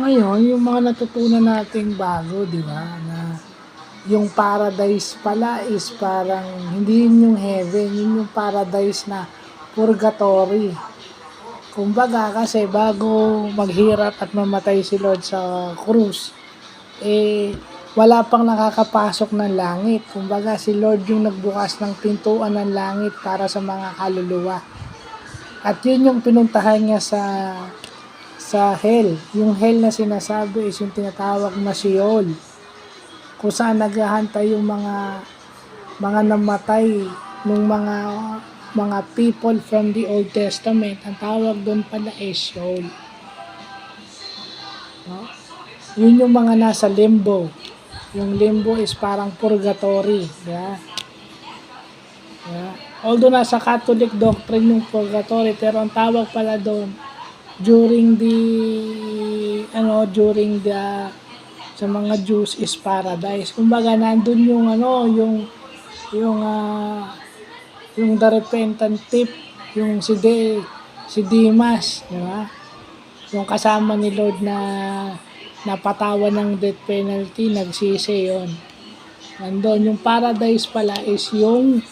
Ngayon, yung mga natutunan nating bago, di ba, na yung paradise pala is parang hindi yun yung heaven, yun yung paradise na purgatory. Kumbaga kasi bago maghirap at mamatay si Lord sa krus, wala pang nakakapasok ng langit. Kumbaga si Lord yung nagbukas ng pintuan ng langit para sa mga kaluluwa. At yun yung pinuntahan niya sa hell. Yung hell na sinasabi is yung tinatawag na Sheol, kung saan naghahantay yung mga namatay ng mga people from the Old Testament. Ang tawag doon pala is Sheol. No? Yun yung mga nasa limbo. Yung limbo is parang purgatory. Yeah? Yeah. Although nasa Catholic doctrine yung purgatory, pero ang tawag pala doon during sa mga Jews is paradise. Kumbaga nandun yung the repentant thief, yung si Dimas, di ba? Yung kasama ni Lord na napatawan ng death penalty, nagsisi yon. Nandun yung paradise pala is yung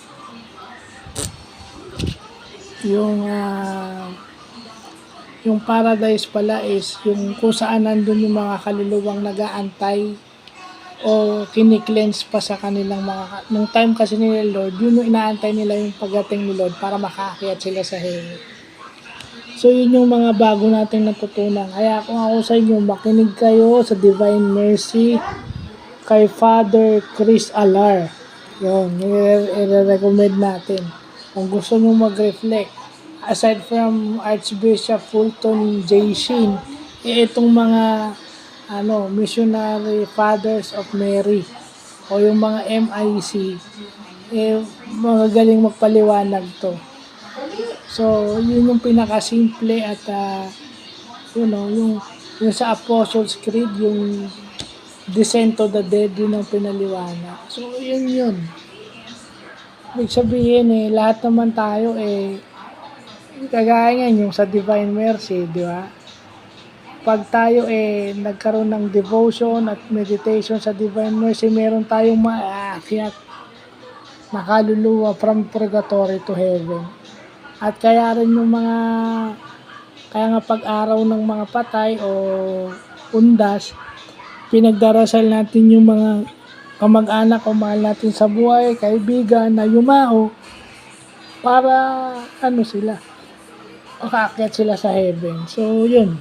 paradise pala is yung kung saan nandun yung mga kaluluwang nag-aantay o kini-cleanse pa sa kanilang nung time kasi ni Lord, yun yung inaantay nila yung pagdating ni Lord para makaakyat sila sa heaven. So yun yung mga bago nating natutunan. Kaya kung ako sa inyo, makinig kayo sa Divine Mercy kay Father Chris Alar. Yun, i-recommend natin. Kung gusto nyo mag-reflect, aside from Archbishop Fulton J. Sheen, itong mga missionary fathers of Mary o yung mga MIC, magagaling magpaliwanag to. So, yun yung pinakasimple at yung sa Apostles' Creed, yung descent to the dead, yun ang pinaliwanag. So, yun. Ibig sabihin lahat naman tayo kagaya nga yung sa Divine Mercy, di ba? Pag tayo nagkaroon ng devotion at meditation sa Divine Mercy, meron tayong maaakyat na kaluluwa from purgatory to heaven. At kaya rin yung kaya nga pag-araw ng mga patay o undas, pinagdarasal natin yung mga kamag-anak o mahal natin sa buhay, kaibigan na yumao para sila makaakyat sila sa heaven. So, yun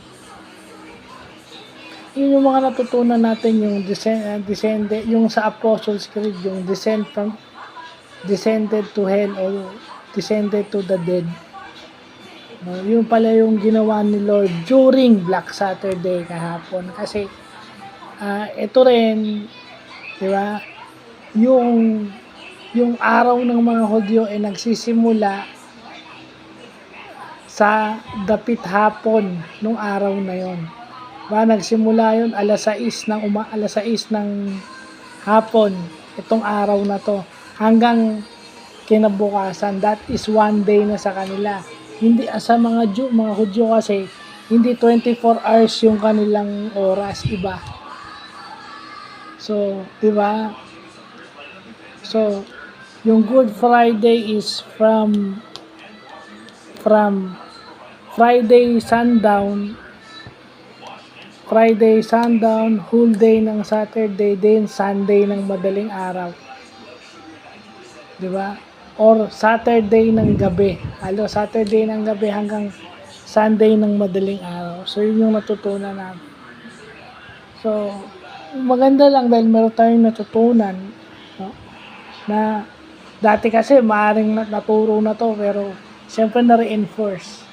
yung mga natutunan natin, yung descended, yung sa Apostles' Creed, yung descended to hell o descended to the dead. Yun pala yung ginawa ni Lord during Black Saturday kahapon. Kasi, ito rin, di ba, yung araw ng mga Hudyo nagsisimula sa dapit hapon nung araw na yon. Nagsimula yon alas 6 ng hapon itong araw na to hanggang kinabukasan. That is one day na sa kanila. Hindi sa mga Hudyo kasi hindi 24 hours yung kanilang oras, iba. So, di ba? So, yung Good Friday is from Friday sundown, whole day ng Saturday, then Sunday ng madaling araw. Diba? Or Saturday ng gabi. Saturday ng gabi hanggang Sunday ng madaling araw. So, yun yung natutunan natin. So, maganda lang dahil meron tayong natutunan. No? Na dati kasi maaaring naturo na to, pero siyempre na-reinforce.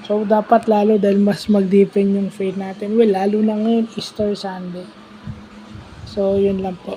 So, dapat lalo dahil mas mag-deepen yung faith natin. Well, lalo na ngayon, Easter Sunday. So, yun lang po.